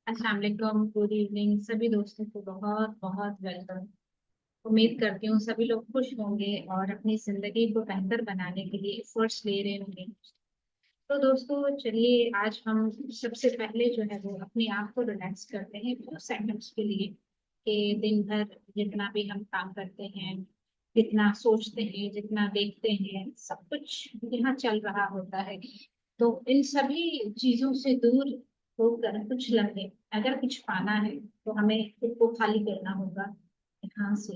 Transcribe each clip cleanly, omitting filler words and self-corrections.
अस्सलाम वालेकुम, good evening सभी दोस्तों को बहुत बहुत वेलकम। उम्मीद करती हूँ सभी लोग खुश होंगे और अपनी जिंदगी को बेहतर बनाने के लिए एफर्ट्स ले रहे होंगे। तो दोस्तों चलिए आज हम सबसे पहले जो है वो अपने आप को रिलैक्स करते हैं कुछ सेकंड्स के लिए कि दिन भर जितना भी हम काम करते हैं, जितना सोचते हैं, जितना देखते हैं, सब कुछ यहाँ चल रहा होता है। तो इन सभी चीजों से दूर होकर कुछ लम्हे, अगर कुछ पाना है तो हमें खुद को खाली करना होगा। यहाँ से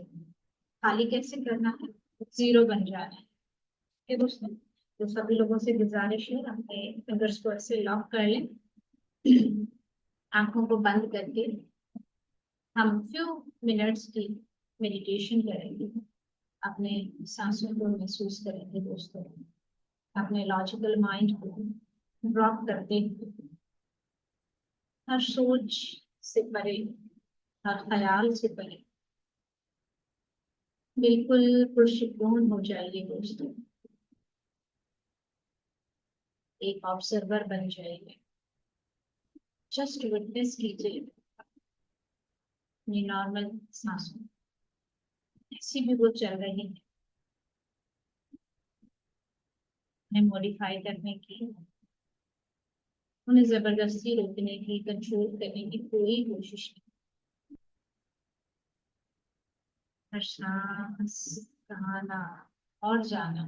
खाली कैसे करना है? जीरो बन जाना है। ठीक है दोस्तों, तो सभी लोगों से गुजारिश है अपने फिंगर्स को ऐसे लॉक कर लें, आंखों को बंद करके हम फ्यू मिनट्स की मेडिटेशन करेंगे। अपने सांसों को महसूस करेंगे दोस्तों, अपने लॉजिकल माइंड को ड्रॉप करते हुए हर सोच से परे, हर ख्याल से परे बिल्कुल पुरसुकून हो जाइए दोस्तों। एक ऑब्जर्वर बन जाइए। जस्ट विटनेस कीजिए ये नॉर्मल सांसों, ऐसी भी वो चल रही है, उन्हें मॉडिफाई करने की, उन्हें जबरदस्ती रोकने की, कंट्रोल करने की कोई कोशिश नहीं। हर सांस का आना और जाना,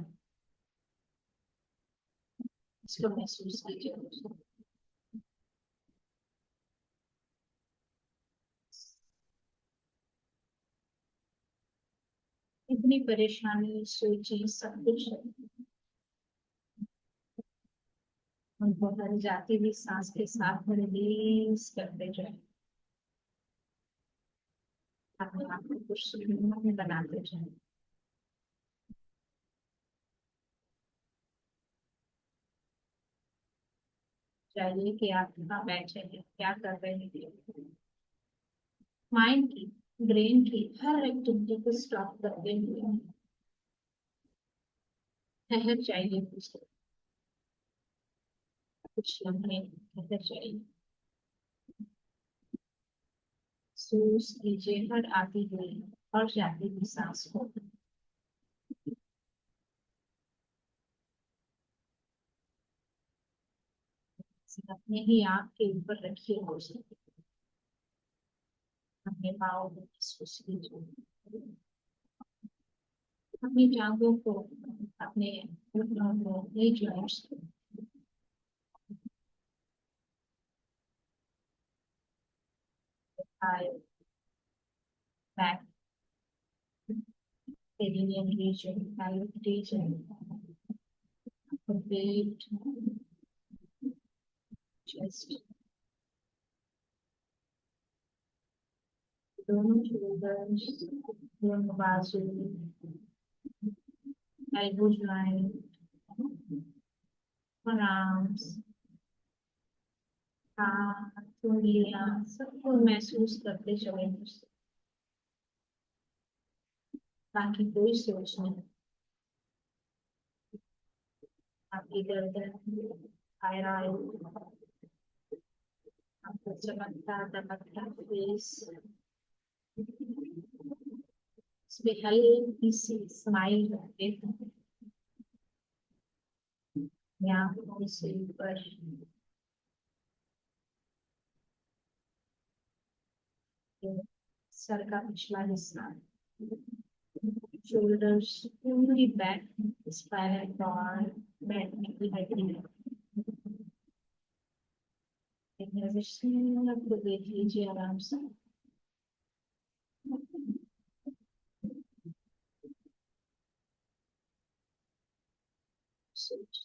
इसको महसूस कीजिए दोस्तों। इतनी परेशानी सोची सब कुछ उनको हर जाती हुई सांस के साथ रिलीज करते जाए, अपने आप को पुरसुकून में बनाते जाए। चाहिए कि आप कहाँ बैठे हैं, क्या कर रहे हैं, माइंड की, ब्रेन की हर एक्टिविटी को स्टॉप करते हुए ठहर जाइए कुछ लम्हे, ठहर जाइए। महसूस कीजिए हर आती हुई और जाती हुई सांस को। अपने ही आप के ऊपर रखिए दोस्तों, अपने पाँव को महसूस कीजिए, अपनी टांगों को, अपने घुटनों को, नी जॉइंट्स को, thigh, back, perineum region, thyroid region, पेट, चेस्ट, दोनों शोल्डर्स, दोनों बाजू, एल्बो जॉइंट, आर्म्स, हाथ, उंगलियां, सबको महसूस करते चले ताकि कोई सोच नहीं। आपकी गर्दन, थायराइड, आपका चमकता दमकता फेस, इसमें हल्की सी स्माइल रखते हैं, आंखों से ऊपर सर का पिछला हिस्सा, शोल्डर्स, पूरी बैक, स्पाइनल कॉर्ड, बैठने की हड्डी, एक नजर सबको देख लीजिए आराम से। सोच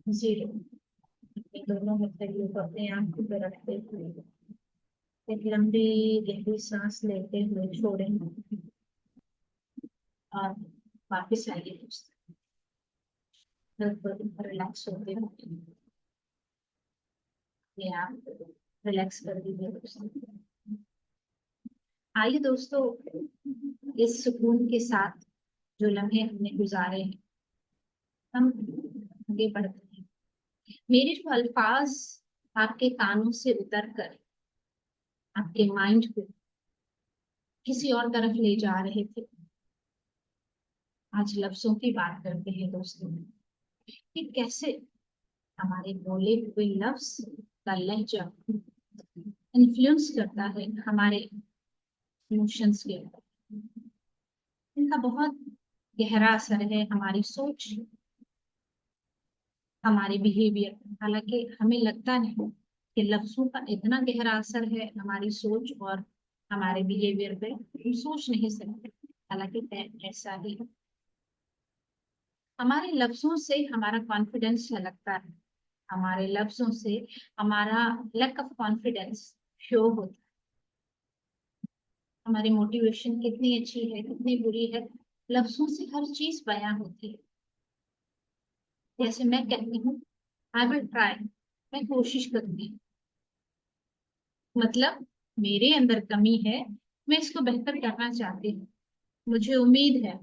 जीरो, ये दोनों हथेलियों को अपने आंखों पर रखते हुए एक लंबी गहरी सांस लेते हुए छोड़ेंगे और वापस आइए दोस्तों। बिल्कुल रिलैक्स होते हुए ये आप रिलैक्स कर दीजिए दोस्तों। आइए दोस्तों, इस सुकून के साथ जो लम्हे हमने गुजारे हैं, हम आगे बढ़ते हैं। मेरे जो अल्फाज आपके कानों से उतर कर आपके माइंड को किसी और तरफ ले जा रहे थे, आज लफ्जों की बात करते हैं दोस्तों कि कैसे हमारे बोले हुए लफ्ज का लहजा इन्फ्लुएंस करता है हमारे इमोशंस के ऊपर। इनका बहुत गहरा असर है हमारी सोच, हमारे बिहेवियर। हालांकि हमें लगता नहीं कि लफ्जों का इतना गहरा असर है हमारी सोच और हमारे बिहेवियर पे, हम सोच नहीं सकते, हालांकि ऐसा ही है। हमारे लफ्जों से हमारा कॉन्फिडेंस झलकता है, हमारे लफ्जों से हमारा लैक ऑफ कॉन्फिडेंस शो होता है। हमारी मोटिवेशन कितनी अच्छी है कितनी बुरी है, लफ्जों से हर चीज बयां होती है। जैसे मैं कहती हूँ आई विल ट्राई, मैं कोशिश करूंगी, मतलब मेरे अंदर कमी है, मैं इसको बेहतर करना चाहती हूँ, मुझे उम्मीद है,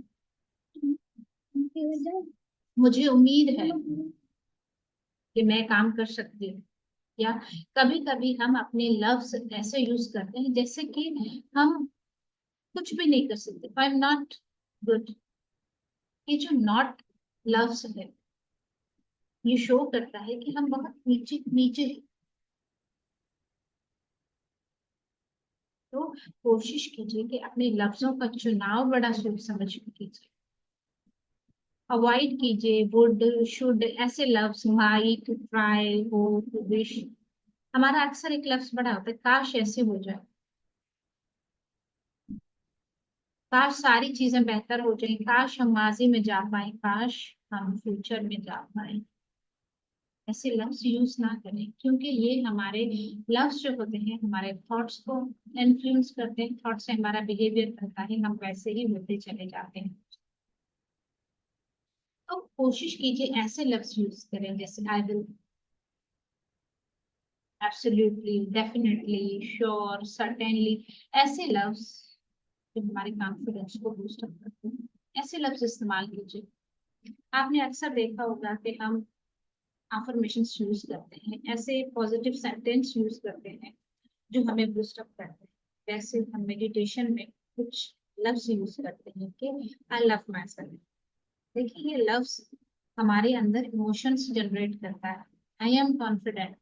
मुझे उम्मीद है कि मैं काम कर सकती हूँ। या कभी कभी हम अपने लफ्ज ऐसे यूज करते हैं जैसे कि हम कुछ भी नहीं कर सकते, आई एम नॉट गुड। ये जो नॉट लफ्ज है, ये शो करता है कि हम बहुत नीचे नीचे हैं। तो कोशिश कीजिए कि अपने लफ्जों का चुनाव बड़ा सोच समझ के कीजिए। अवॉइड कीजिए वुड, शुड, ऐसे लफ्ज, माइट, ट्राई, होप, विश। हमारा अक्सर एक लफ्ज बड़ा होता है, काश ऐसे हो जाए, काश सारी चीजें बेहतर हो जाए, काश हम माजी में जा पाए, काश हम फ्यूचर में जा पाए। ऐसे लफ्ज यूज ना करें, क्योंकि ये हमारे लफ्ज जो होते हैं हमारे थॉट्स को इन्फ्लुएंस करते हैं, थॉट से हमारा बिहेवियर करता है, हम वैसे ही होते चले जाते हैं। तो कोशिश कीजिए ऐसे लफ्ज यूज करें जैसे I will, absolutely, definitely, sure, certainly. ऐसे लफ्ज जो हमारे कॉन्फिडेंस को बूस्ट अप करते हैं, ऐसे लफ्ज इस्तेमाल कीजिए। आपने अक्सर देखा होगा कि हम अफर्मेशंस यूज करते हैं, ऐसे पॉजिटिव सेंटेंस यूज करते हैं जो हमें बूस्ट अप करते हैं। वैसे हम मेडिटेशन में कुछ लफ्ज यूज करते हैं कि आई लव माई सेल्फ। देखिए ये लफ्ज हमारे अंदर इमोशंस जनरेट करता है। आई एम कॉन्फिडेंट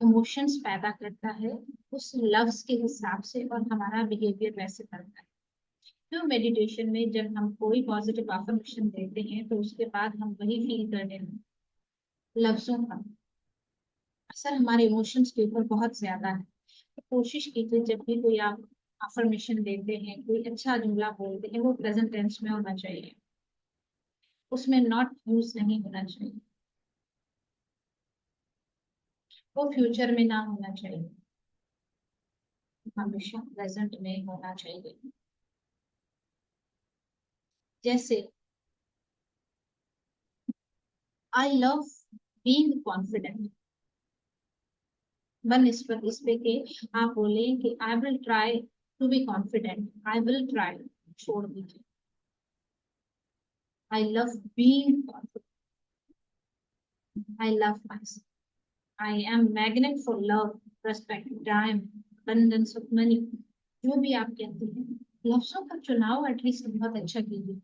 इमोशंस पैदा करता है उस लफ्ज के हिसाब से, और हमारा बिहेवियर वैसे करता है। तो मेडिटेशन में जब हम कोई पॉजिटिव अफर्मेशन देते हैं तो उसके बाद हम वही फील करने लगते हैं। लफ्जों का असर हमारे इमोशंस के ऊपर बहुत ज्यादा है। तो कोशिश कीजिए जब भी कोई आप अफर्मेशन देते हैं, कोई अच्छा जुमला बोलते हैं, वो प्रेजेंट टेंस में होना चाहिए, उसमें नॉट यूज नहीं होना चाहिए, वो फ्यूचर में ना होना चाहिए, हमेशा प्रेजेंट में होना चाहिए। जैसे आई लव बीइंग कॉन्फिडेंट, वन इस पे के आप बोले कि I will try to be confident, I will try, छोड़ दीजिए, I love being confident, I love myself, I am magnet for love, respect, time, abundance of money. जो भी आप कहते हैं, लफ्जों का चुनाव एटलीस्ट बहुत अच्छा कीजिए।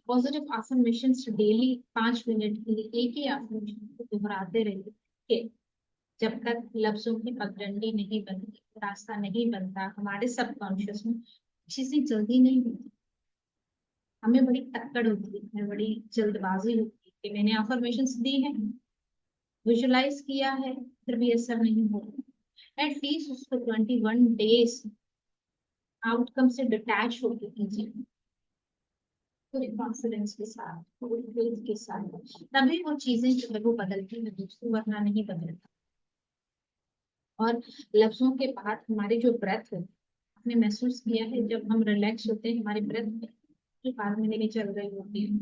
पॉजिटिव अफर्मेशन डेली 5 मिनट के लिए एक ही अफर्मेशन को दोहराते रहिए कि जब तक लफ्जों की पगडंडी नहीं बनती, रास्ता नहीं बनता, हमारे सबकॉन्शियस में चीजें जल्दी नहीं होती। हमें बड़ी टक्कड़ होती है, हमें बड़ी जल्दबाजी होती है कि मैंने अफर्मेशन दी है, विजुलाइज किया है, फिर भी असर नहीं हो रहा। एटलीस्ट उसको 21 डेज आउटकम से डिटैच होकर कीजिए। पूरे कॉन्फिडेंस के साथ, पूरी फेथ के साथ, तभी वो चीजें जो है वो बदलती है दोस्तों, वरना नहीं बदलता। और लफ्जों के बाद हमारी जो ब्रेथ है, आपने महसूस किया है जब हम रिलैक्स होते हैं हमारी ब्रेथ की हाथ में नहीं चल रही होती है।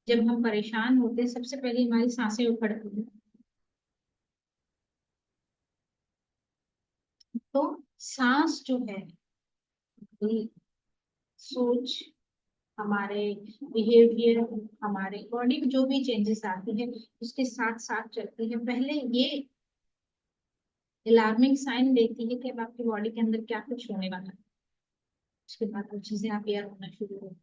जब हम परेशान होते हैं सबसे पहले हमारी सांसें उखड़ती हैं। तो सांस जो है, वही सोच, हमारे बिहेवियर, हमारे बॉडी में जो भी चेंजेस आती है उसके साथ साथ चलती है। पहले ये अलार्मिंग साइन देती है कि अब आपकी बॉडी के अंदर क्या कुछ होने वाला है। उसके बाद वो चीजें आप याद होना शुरू हो।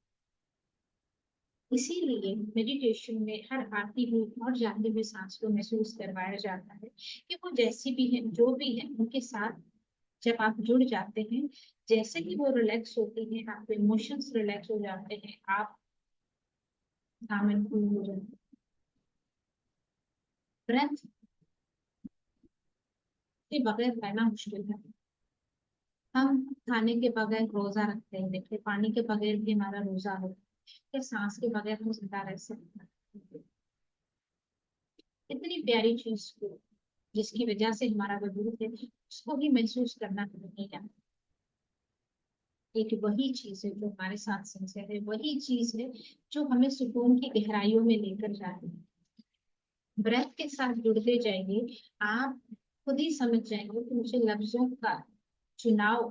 इसीलिए मेडिटेशन में हर आती हुई और जाती हुई सांस को महसूस करवाया जाता है कि वो जैसी भी है, जो भी है, उनके साथ जब आप जुड़ जाते हैं, जैसे ही वो रिलैक्स होती है, आपके इमोशंस रिलैक्स हो जाते हैं, आप शामिल हो जाते हैं। ब्रेथ के बगैर रहना मुश्किल है। हम खाने के बगैर रोजा रखते हैं, देखिए पानी के बगैर भी हमारा रोजा होता है, क्या सांस के बगैर हम जिंदा रह सकते हैं? इतनी प्यारी चीज को, जिसकी वजह से हमारा वजूद है, उसको भी महसूस करना नहीं आता। एक वही चीज है जो हमारे साथ सिंसियर है, वही चीज है जो हमें सुकून की गहराइयों में लेकर जाती है। ब्रेथ के साथ जुड़ते जाएंगे, आप खुद ही समझ जाएंगे कि मुझे लफ्जों का चुनाव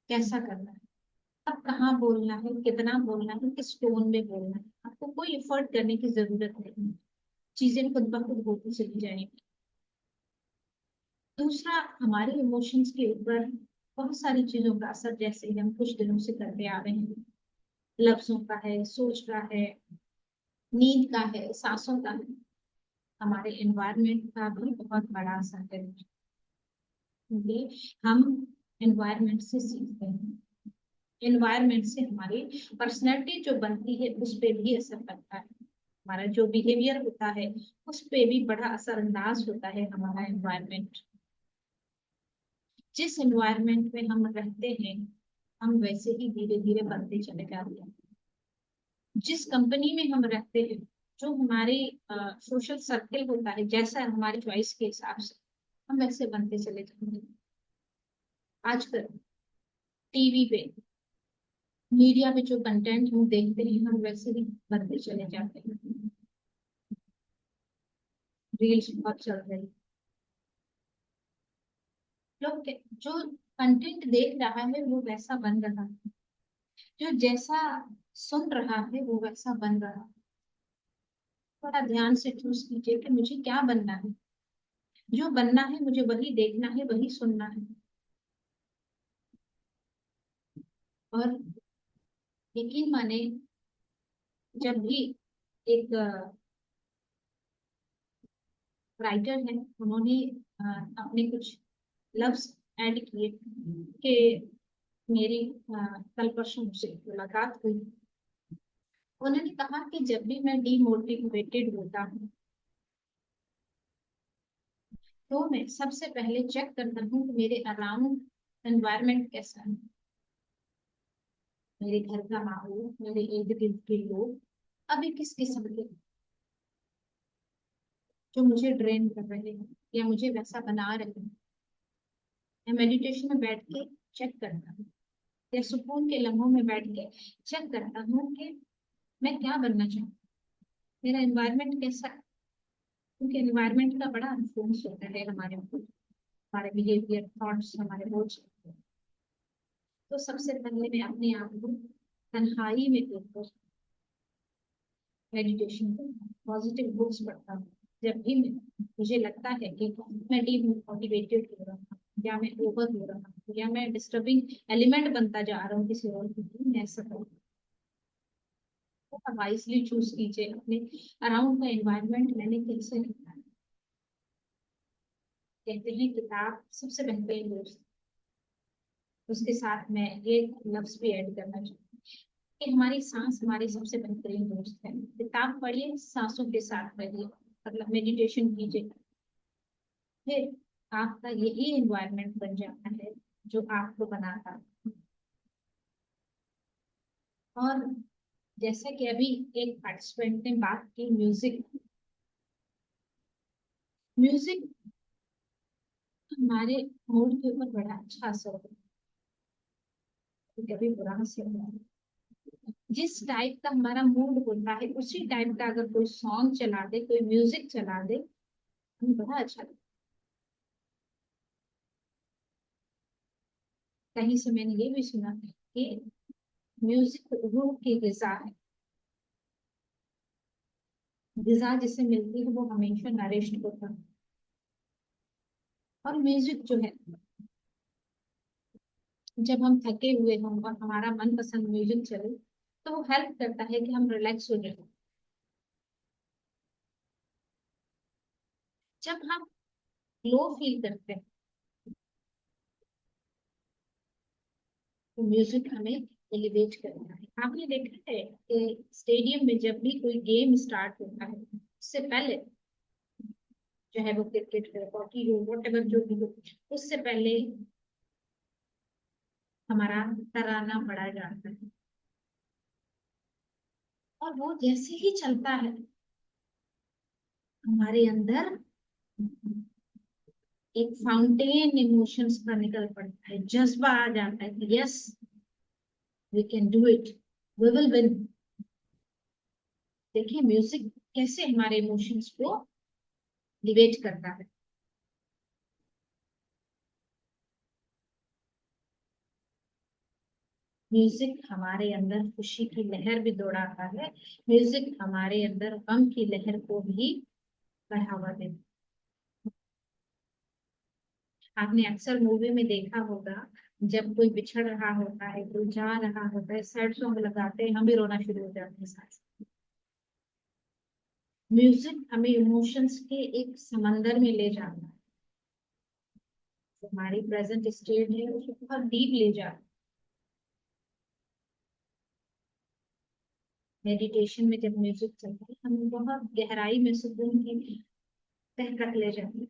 कैसा करना है, अब कहाँ बोलना है, कितना बोलना है, किस टोन में बोलना है। आपको कोई एफर्ट करने की जरूरत नहीं, चीजें खुद ब खुद होती चली जाएंगी। दूसरा, हमारे इमोशंस के ऊपर बहुत सारी चीजों का असर जैसे हम कुछ दिनों से करते आ रहे हैं, लफ्जों का है, सोच का है, नींद का है, सांसों का है, हमारे एनवायरनमेंट का भी बहुत बड़ा असर है, क्योंकि हम एनवायरनमेंट से सीखते हैं। एनवायरनमेंट से हमारी पर्सनैलिटी जो बनती है उस पर भी असर पड़ता है। हमारा जो बिहेवियर होता है उस पे भी बड़ा असरअंदाज होता है हमारा एनवायरनमेंट। जिस एनवायरनमेंट में हम रहते हैं, हम वैसे ही धीरे धीरे बनते चले जाते हैं। जिस कंपनी में हम रहते हैं, जो हमारे सोशल सर्कल होता है, जैसा हमारी चॉइस के हिसाब से हम वैसे बनते चले जाते हैं। आजकल टीवी पे, मीडिया पे जो कंटेंट हम देखते हैं, हम वैसे ही बनते चले जाते हैं। रील्स बहुत चल रही, लोग जो कंटेंट देख रहा है वो वैसा बन रहा है, जो जैसा सुन रहा है वो वैसा बन रहा है। थोड़ा ध्यान से चूज कीजिए कि मुझे क्या बनना है। जो बनना है मुझे वही देखना है, वही सुनना है। और यकीन माने, जब भी एक राइटर है, उन्होंने अ, अपने कुछ लफ्ज ऐड किए कि मेरी कल परसों से मुलाकात हुई। उन्होंने कहा कि जब भी मैं डीमोटिवेटेड होता हूँ, तो मैं सबसे पहले चेक करता हूँ कि मेरे अराउंड एनवायरनमेंट कैसा है, मेरे घर का माहौल, मेरे इर्द गिर्द के लोग अभी किस किस्म के, जो मुझे ड्रेन कर रहे हैं या मुझे वैसा बना रहे हैं। मैं मेडिटेशन में बैठ के चेक करता हूँ, या सुकून के लम्हों में बैठ के चेक करता हूँ कि मैं क्या बनना चाहती हूँ, मेरा एनवायरनमेंट कैसा है। क्योंकि एनवायरनमेंट का बड़ा इन्फ्लुएंस होता है हमारे ऊपर, हमारे बिहेवियर, थॉट्स, हमारे रोज। तो सबसे पहले मैं अपने आप को तन्हाई में देखकर मेडिटेशन करता हूँ, पॉजिटिव बुक्स पढ़ता हूँ। जब भी मुझे लगता है कि मैं डीमोटिवेटेड हो रहा हूँ, या मैं ओवर हो रहा हूँ, या मैं डिस्टर्बिंग एलिमेंट बनता जा रहा हूँ किसी और के लिए, मैं ऐसा करूँ। तो वाइजली चूज कीजिए अपने अराउंड का एनवायरनमेंट मैंने कैसे रखना है। कहते हैं किताब सबसे बेहतरीन दोस्त, उसके साथ मैं ये लफ्ज भी ऐड करना चाहूँ कि हमारी सांस हमारी सबसे बेहतरीन दोस्त है। किताब पढ़िए, सांसों के साथ रहिए, मतलब मेडिटेशन कीजिए, फिर आपका यही एनवायरनमेंट बन जाता है जो आपको बनाता है। और जैसा कि अभी एक पार्टिसिपेंट ने बात की, म्यूजिक। म्यूजिक हमारे मूड के ऊपर बड़ा अच्छा असर होता है, कभी बुरा असर नहीं होता। जिस टाइप का हमारा मूड होता है उसी टाइप का अगर कोई सॉन्ग चला दे, कोई म्यूजिक चला दे, हमें बड़ा अच्छा लगता है। कहीं से मैंने ये भी सुना कि म्यूजिक रूह की ग़िज़ा है। ग़िज़ा जिसे मिलती है वो हमेशा नरिश्ड होता है। और म्यूजिक जो है, जब हम थके हुए हों और हमारा मनपसंद म्यूजिक चले तो वो हेल्प करता है कि हम रिलैक्स हो जाए। जब हम लो फील करते हैं तो म्यूजिक हमें एलिवेट करता है। आपने देखा है कि स्टेडियम में जब भी कोई गेम स्टार्ट होता है उससे पहले, चाहे वो क्रिकेट हो, हॉकी हो, वॉटेवर जो भी हो, उससे पहले हमारा तराना पड़ा जाता है। और वो जैसे ही चलता है हमारे अंदर एक फाउंटेन इमोशंस का निकल पड़ता है, जज्बा आ जाता है कि yes, we can do it, we will win. देखिए म्यूजिक कैसे हमारे इमोशंस को डिबेट करता है। म्यूजिक हमारे अंदर खुशी की लहर भी दौड़ाता है। म्यूजिक हमारे अंदर गम की लहर को भी बढ़ावा देता है। आपने अक्सर मूवी में देखा होगा, जब कोई बिछड़ रहा होता है, कोई जा रहा होता है, सैड सॉन्ग लगाते हैं, हम भी रोना शुरू हो जाते हैं साथ। म्यूजिक हमें इमोशंस के एक समंदर में ले जाता है। जो हमारी प्रेजेंट स्टेट है उसको बहुत डीप ले जाता है। मेडिटेशन में जब म्यूजिक चलता है हम बहुत गहराई में सुकून की तह तक ले जाते हैं।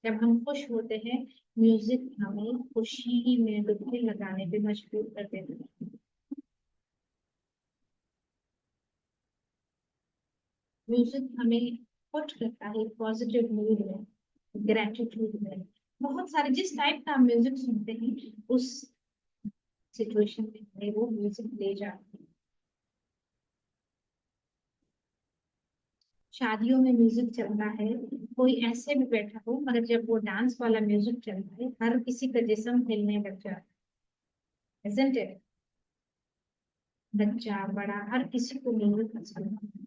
जब हम खुश होते हैं म्यूजिक हमें खुशी में डुबकी लगाने पे मजबूर कर देता है। म्यूजिक हमें पुट करता है पॉजिटिव मूड में, ग्रेटिट्यूड में। बहुत सारे जिस टाइप का हम म्यूजिक सुनते हैं उस सिचुएशन में हमें वो म्यूजिक ले जाता है। शादियों में म्यूजिक चलता है, कोई ऐसे भी बैठा हो मगर जब वो डांस वाला म्यूजिक चलता है हर किसी का जिस्म हिलने लग जाता है, isn't it? बच्चा बड़ा हर किसी को म्यूजिक पसंद है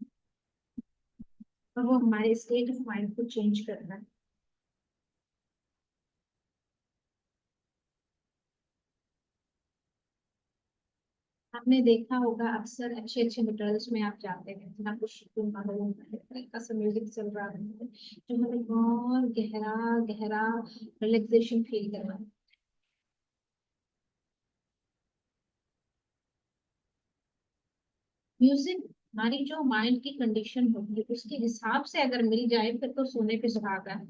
और वो हमारे स्टेट ऑफ माइंड को चेंज करता है। आपने देखा होगा अक्सर अच्छे अच्छे होटल्स में आप जाते हैं जहाँ कुछ सुकून का माहौल होता है, हल्का सा म्यूजिक चल रहा होता है जो हमें बहुत गहरा गहरा रिलैक्सेशन फील करवाता है। म्यूजिक हमारी जो माइंड की कंडीशन होती है उसके हिसाब से अगर मिल जाए फिर तो सोने पे सुहागा है।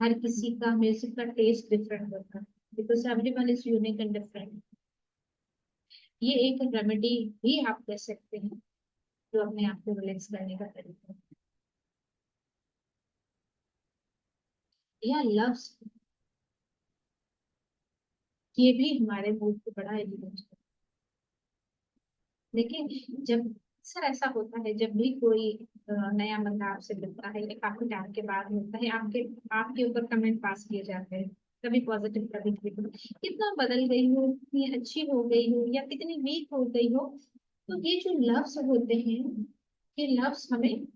हर किसी का म्यूजिक का टेस्ट डिफरेंट होता है, because everyone is unique and different. ये एक रेमेडी भी आप कह सकते हैं जो अपने आप को रिलैक्स करने का तरीका है। या लव्स, ये भी हमारे मूड को बड़ा एलिवेट करता है। लेकिन जब अक्सर ऐसा होता है जब भी कोई नया बंदा आपसे मिलता है या काफी टाइम के बाद मिलता है, आपके आपके ऊपर कमेंट पास किए जाते हैं, कभी पॉजिटिव कभी नेगेटिव, कितना बदल गई हो, कितनी अच्छी हो गई हो या कितनी वीक हो गई हो। तो ये जो लव्स होते हैं, ये लव्स हमें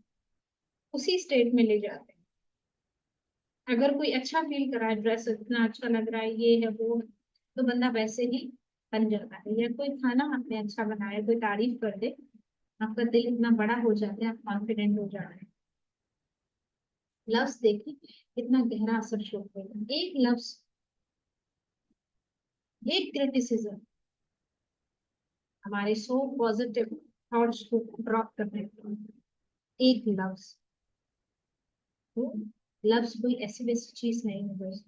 उसी स्टेट में ले जाते हैं। अगर कोई अच्छा फील कर रहा है, ड्रेस इतना अच्छा लग रहा है, ये है वो है, तो बंदा वैसे ही बन जाता है। या कोई खाना आपने अच्छा बनाया, कोई तारीफ कर दे, आपका दिल इतना बड़ा हो जाता है, आप कॉन्फिडेंट हो जाते हैं। लफ्ज देखिए कितना गहरा असर छोड़ते हैं। एक लफ्ज, एक क्रिटिसिज्म हमारे सो पॉजिटिव थॉट्स को ड्रॉप कर देते हैं। एक लफ्ज, तो लफ्ज कोई ऐसी वैसी चीज नहीं है दोस्त।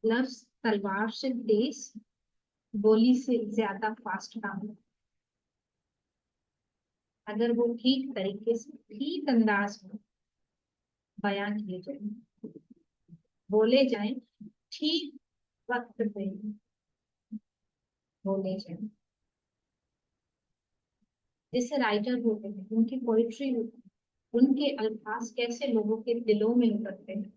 लफ्ज तलवार से तेज, गोली से ज्यादा फास्ट काम है। अगर वो ठीक तरीके से, ठीक अंदाज में बयां किए जाए, बोले जाएं, ठीक वक्त पे बोले जाएं। जैसे राइटर होते हैं, उनकी पोइट्री होती है, उनके अल्फाज कैसे लोगों के दिलों में उतरते हैं।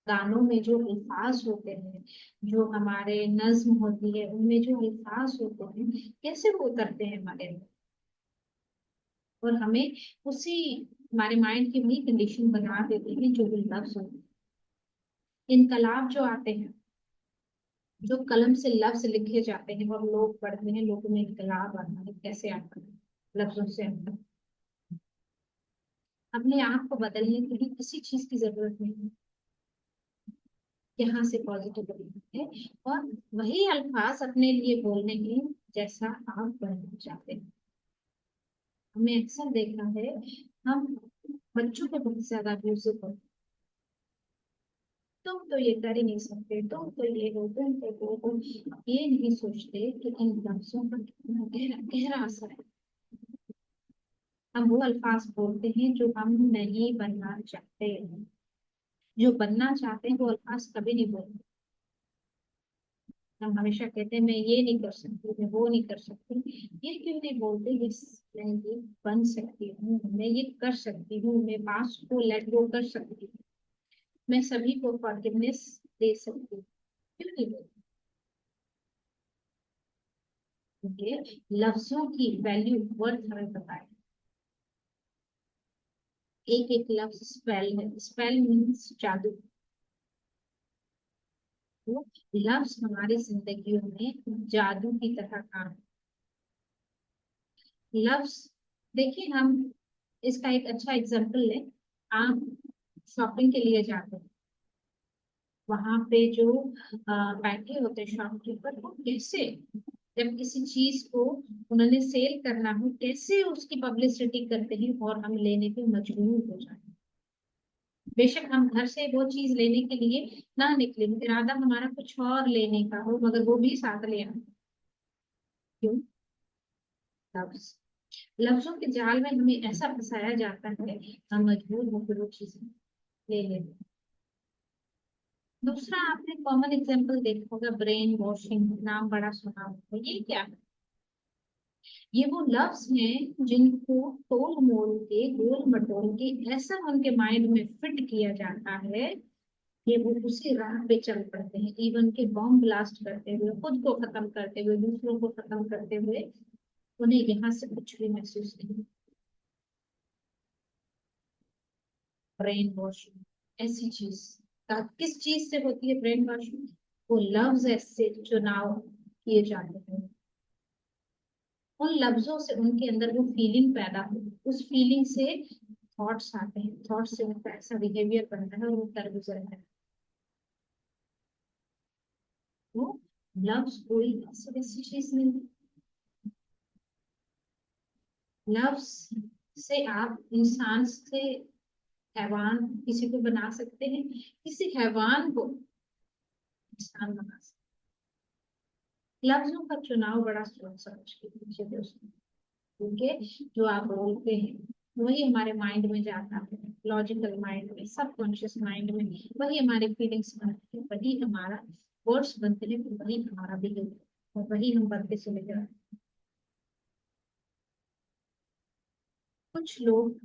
गानों में जो अल्फाज होते हैं, जो हमारे नज्म होती है, उनमें जो अल्फाज होते हैं, कैसे वो उतरते हैं हमारे अंदर। और हमें उसी, हमारे माइंड की वही कंडीशन बना देते हैं जो भी लफ्ज होते हैं। इनकलाब जो आते हैं, जो कलम से लफ्ज लिखे जाते हैं और लोग पढ़ते हैं, लोगों में इनकलाब आता है, कैसे आता है, लफ्जों से आता है। अपने आप को बदलने के लिए किसी चीज की जरूरत नहीं है, यहाँ से पॉजिटिव बनना है और वही अल्फाज अपने लिए बोलने के, जैसा आप बनना चाहते हैं। हमने अक्सर देखा है, हम बच्चों को बहुत ज्यादा अब्यूजिव होते, तुम तो ये कर ही नहीं सकते, तुम तो ये हो, तुम तो वो हो। ये नहीं सोचते कि इन लफ्जों का कितना गहरा गहरा असर है। हम वो अल्फाज बोलते हैं जो हम नहीं बनना चाहते हैं। जो बनना चाहते हैं वो अल्फाज कभी नहीं बोलते। हम हमेशा कहते हैं मैं ये नहीं कर सकती, मैं वो नहीं कर सकती। ये क्यों नहीं बोलते, ये मैं ये बन सकती हूँ, मैं ये कर सकती हूँ, मैं पास को लेट गो कर सकती हूँ, मैं सभी को फॉरगिवनेस दे सकती हूँ। क्यों नहीं बोलते? क्योंकि लफ्जों की वैल्यू, वर्थ हमें पता है। एक एक लफ्ज स्पेल है, स्पेल मीन्स जादू। तो लफ्ज हमारी जिंदगियों में जादू की तरह काम। लफ्ज, देखिए हम इसका एक अच्छा एग्जांपल लें। आप शॉपिंग के लिए जाते हैं, वहां पे जो बैठे होते हैं शॉपकीपर, वो कैसे, जब किसी चीज को उन्होंने सेल करना हो, कैसे उसकी पब्लिसिटी करते हैं और हम लेने पे मजबूर हो जाते हैं। बेशक हम घर से वो चीज लेने के लिए ना निकले, इरादा हमारा कुछ और लेने का हो, मगर वो भी साथ ले आए। क्यों? लफ्ज, लफ्जों के जाल में हमें ऐसा फंसाया जाता है, हम मजबूर होकर वो चीजें ले लेते हैं। दूसरा, आपने कॉमन एग्जांपल देखा होगा, ब्रेन वॉशिंग, नाम बड़ा सुना होगा। ये क्या है? ये वो लफ्ज हैं जिनको तोल मोल के, गोल मटोल के ऐसा उनके माइंड में फिट किया जाता है कि वो उसी राह पे चल पड़ते हैं। इवन के बॉम्ब ब्लास्ट करते हुए, खुद को खत्म करते हुए, दूसरों को खत्म करते हुए, उन्हें यहाँ से कुछ भी महसूस नहीं। ब्रेन वॉशिंग ऐसी चीज, किस चीज से होती है ब्रेन वॉशिंग? वो लफ्ज ऐसे चुनाव किए जाते हैं, उन लफ्जों से उनके अंदर वो फीलिंग पैदा हो, उस फीलिंग से थॉट्स आते हैं, थॉट से उनका ऐसा बिहेवियर बनता है और वो कर गुजरता है। वो लफ्ज कोई ऐसी वैसी चीज नहीं है। लफ्ज से आप इंसान से हैवान किसी को बना सकते हैं, किसी हैवान को इंसान बना सकते हैं। लफ्जों का चुनाव बड़ा सोच समझ के कीजिए दोस्तों, क्योंकि जो आप बोलते हैं वही हमारे माइंड में जाता है, लॉजिकल माइंड में, सबकॉन्शियस माइंड में, वही हमारे फीलिंग्स बनते हैं, वही हमारा वर्ड्स बनते हैं, वही हमारा बिहेवियर और वही हम बनते चले जाते हैं। कुछ लोग,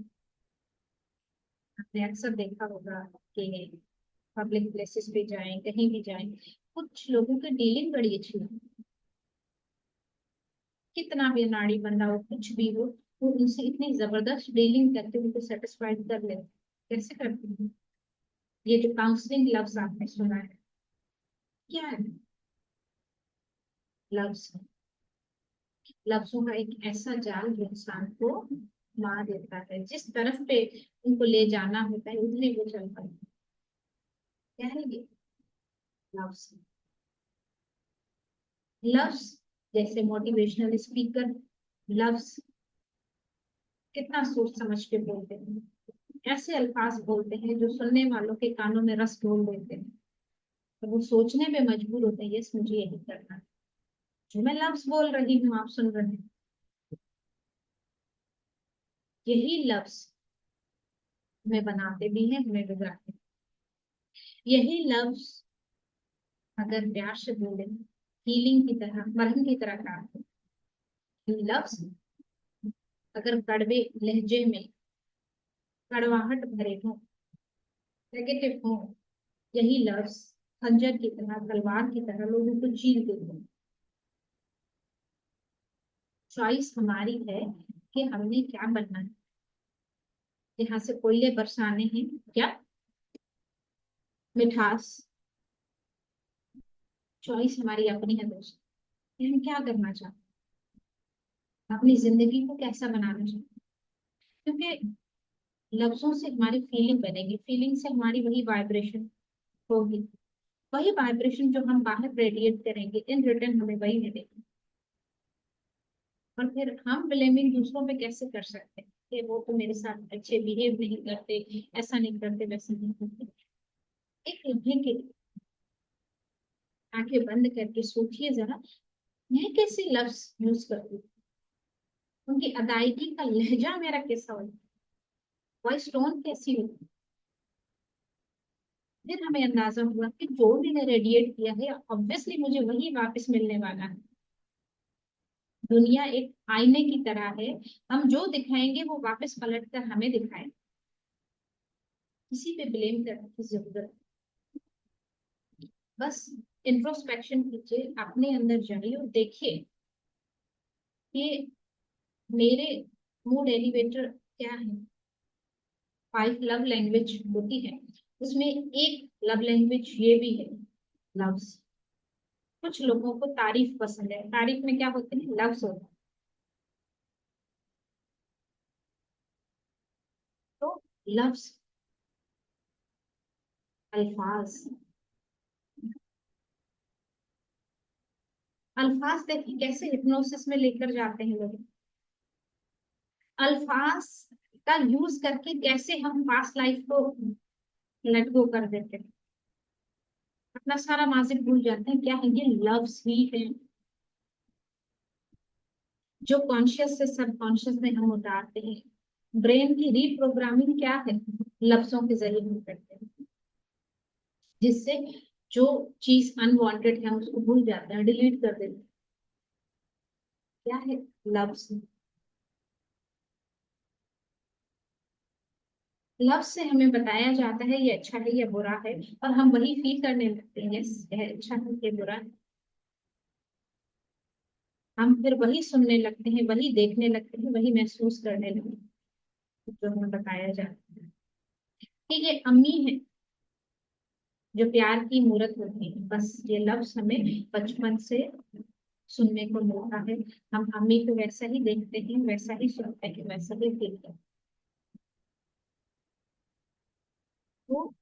आपने अक्सर देखा होगा कि पब्लिक प्लेसेस पे जाएं, कहीं भी जाएं, कुछ लोगों की डीलिंग बड़ी अच्छी है। कितना भी नाड़ी बंदा हो, कुछ भी हो, वो उनसे इतनी जबरदस्त डीलिंग करते, उनको सेटिस्फाइड कर लेते। कैसे करते हैं? ये जो काउंसलिंग लफ्ज आपने सुना है, क्या है? लफ्ज, लफ्जों का एक ऐसा जाल जो इंसान को मार देता है, जिस तरफ पे उनको ले जाना होता है उधर वो चल पड़ता है। क्या है ये? लफ्ज, लफ्ज जैसे मोटिवेशनल स्पीकर, लफ्ज कितना सोच समझ के बोलते हैं, ऐसे अल्फाज बोलते हैं जो सुनने वालों के कानों में रस घोल देते हैं। तो वो सोचने पे मजबूर होते हैं, यस मुझे यही करना है। जो मैं लफ्ज बोल रही हूँ आप सुन रहे हैं, यही लफ्ज हमें बनाते भी हैं, हमें बिगाड़ते हैं। यही लफ्ज अगर प्यार से बोले, हीलिंग की तरह, मरहम की तरह काम करते हैं। लफ्ज अगर कड़वे लहजे में, कड़वाहट भरे हों, नेगेटिव हों, यही लफ्ज खंजर की तरह, तलवार की तरह लोगों को चीर देते हैं। चॉइस हमारी है कि हमने क्या बनना है। यहाँ से कोयले बरसाने हैं क्या, मिठास, चॉइस हमारी अपनी है दोस्त कि हम क्या करना चाहते हैं, अपनी जिंदगी को कैसा बनाना चाहते हैं। क्योंकि लफ्जों से हमारी फीलिंग बनेगी, फीलिंग से हमारी वही वाइब्रेशन होगी, वही वाइब्रेशन जो हम बाहर रेडिएट करेंगे, इन रिटर्न हमें वही मिलेगी। और फिर हम ब्लेमिंग दूसरों पे कैसे कर सकते हैं कि वो तो मेरे साथ अच्छे बिहेव नहीं करते, ऐसा नहीं करते, वैसा नहीं करते। एक लम्हे के लिए आंखें बंद करके सोचिए जरा, मैं कैसे लफ्ज यूज करती हूँ, उनकी अदायगी का लहजा मेरा कैसा होता है, वॉइस टोन कैसी होती है। फिर हमें अंदाजा हुआ कि जो मैंने रेडिएट किया है ऑब्वियसली मुझे वही वापस मिलने वाला है। दुनिया एक आईने की तरह है, हम जो दिखाएंगे वो वापस पलट कर हमें दिखाए। किसी पे ब्लेम करने की जरूरत, बस इंट्रोस्पेक्शन कीजिए, अपने अंदर जाइए और देखिए कि मेरे मूड एलिवेटर क्या है। 5 लव लैंग्वेज होती है, उसमें एक लव लैंग्वेज ये भी है, लव्स। कुछ लोगों को तारीफ पसंद है, तारीफ में क्या होते हैं, लव्स होते हैं। तो लव्स, अल्फाज, अल्फाज देखिए कैसे हिप्नोसिस में लेकर जाते हैं लोग। अल्फाज का यूज करके कैसे हम पास्ट लाइफ को लेट गो कर देते हैं, अपना सारा माजिक भूल जाते हैं। क्या है ये, लव्स ही है जो कॉन्शियस से सबकॉन्शियस में हम उतारते हैं। ब्रेन की रीप्रोग्रामिंग क्या है, लफ्जों के जरिए हम करते हैं, जिससे जो चीज अनवांटेड है हम उसको भूल जाते हैं, डिलीट कर देते हैं। क्या है, लव्स। लफ्ज से हमें बताया जाता है ये अच्छा है, ये बुरा है, और हम वही फील करने लगते हैं, यस यह अच्छा है, ये बुरा है। हम फिर वही सुनने लगते हैं, वही देखने लगते हैं, वही महसूस करने लगते हैं जो हमें बताया जाता है। कि ये अम्मी है जो प्यार की मूरत होती है, बस ये लफ्ज हमें बचपन से सुनने को मिलता है। हम अम्मी को वैसा ही देखते हैं, वैसा ही सुनते हैं, वैसा ही फील करते हैं। तो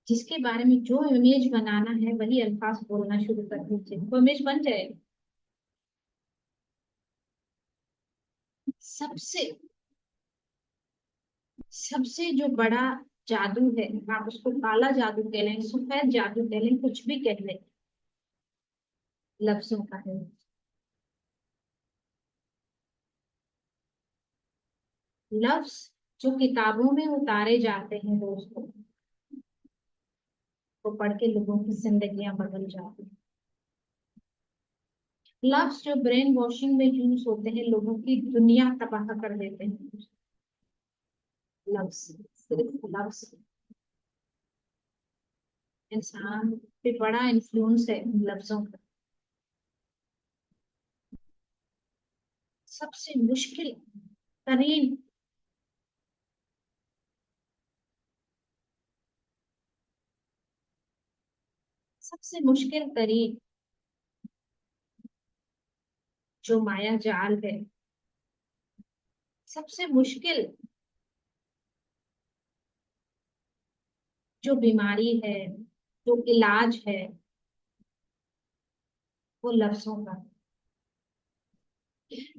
जिसके बारे में जो इमेज बनाना है वही अल्फाज बोलना शुरू कर दीजिए, वो इमेज बन जाएगी। सबसे सबसे जो बड़ा जादू है, आप उसको काला जादू कह लें, सफेद जादू कह लें, कुछ भी कह लें, लफ्जों का है। लफ्ज जो किताबों में उतारे जाते हैं दोस्तों, वो पढ़ के लोगों की जिंदगियां बदल जाती हैं। लफ्ज जो ब्रेन वॉशिंग में यूज होते हैं, लोगों की दुनिया तबाह कर देते हैं। लफ्ज, सिर्फ लफ्ज इंसान पे बड़ा इन्फ्लुएंस है इन लफ्जों का। सबसे मुश्किल तरीन, सबसे मुश्किल तरीन जो माया जाल है, सबसे मुश्किल जो बीमारी है, जो इलाज है, वो लफ्जों का।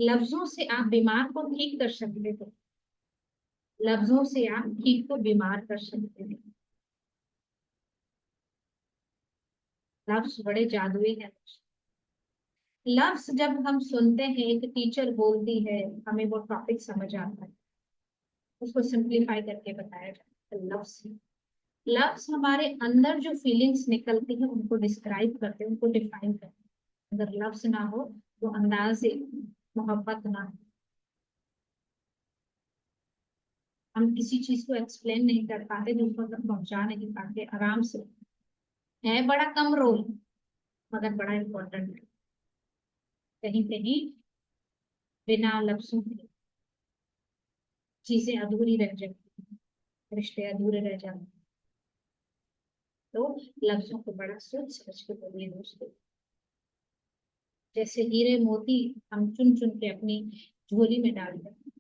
लफ्जों से आप बीमार को ठीक कर सकते हो, लफ्जों से आप ठीक को बीमार कर सकते हैं। लफ्ज बड़े जादुई हैं। लफ्ज जब हम सुनते हैं, एक टीचर बोलती है, हमें वो टॉपिक समझ आता है, उसको सिंप्लीफाई करके बताया जाता है लफ्ज। लफ्ज हमारे अंदर जो फीलिंग्स निकलती है उनको डिस्क्राइब करते हैं, उनको डिफाइन करते हैं। अगर लफ्ज ना हो तो अंदाज मोहब्बत ना हो। हम किसी चीज को एक्सप्लेन नहीं कर पाते, दूसरों तक पहुंचा नहीं पाते आराम से। है बड़ा कम रोल, मगर बड़ा इम्पोर्टेंट है। कहीं कहीं बिना लफ्जों के चीजें अधूरी रह जाती हैं, रिश्ते अधूरे रह जाते हैं। तो लफ्जों को बड़ा सोच समझ के बोलिए दोस्तों। जैसे हीरे मोती हम चुन चुन के अपनी झोली में डालते हैं,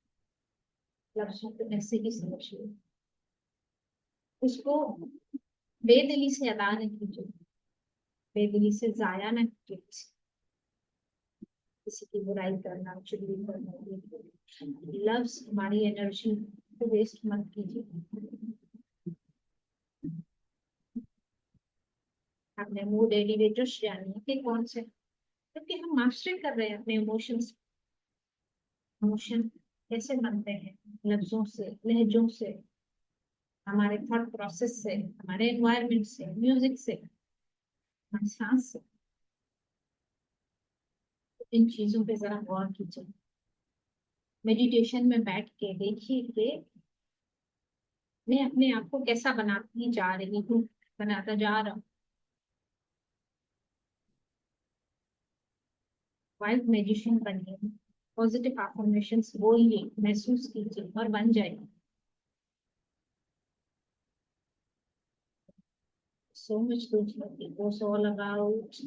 लफ्जों को ऐसे ही समझिए। उसको बेदिली से अदा नहीं कीजिए, बेदिली से जाया ना कीजिए। किसी की बुराई करना, चुगली करना, लफ्ज हमारी एनर्जी को वेस्ट मत कीजिए। अपने मूड एलिवेटर्स जानिए कि कौन से, क्योंकि हम मास्टरिंग कर रहे हैं अपने इमोशंस। इमोशन कैसे बनते हैं? लफ्जों से, लहजों से, हमारे थॉट प्रोसेस से, हमारे एनवायरनमेंट से, म्यूजिक से, हमारी सांस से। तो इन चीजों पे जरा गौर कीजिए। मेडिटेशन में बैठ के देखिए कि मैं अपने आप को कैसा बनाती जा रही हूँ, बनाता जा रहा हूँ। वाइल्ड मैजिशियन बनिए, पॉजिटिव अफर्मेशंस बोलिए, महसूस कीजिए और बन जाइए। So much good. It was all about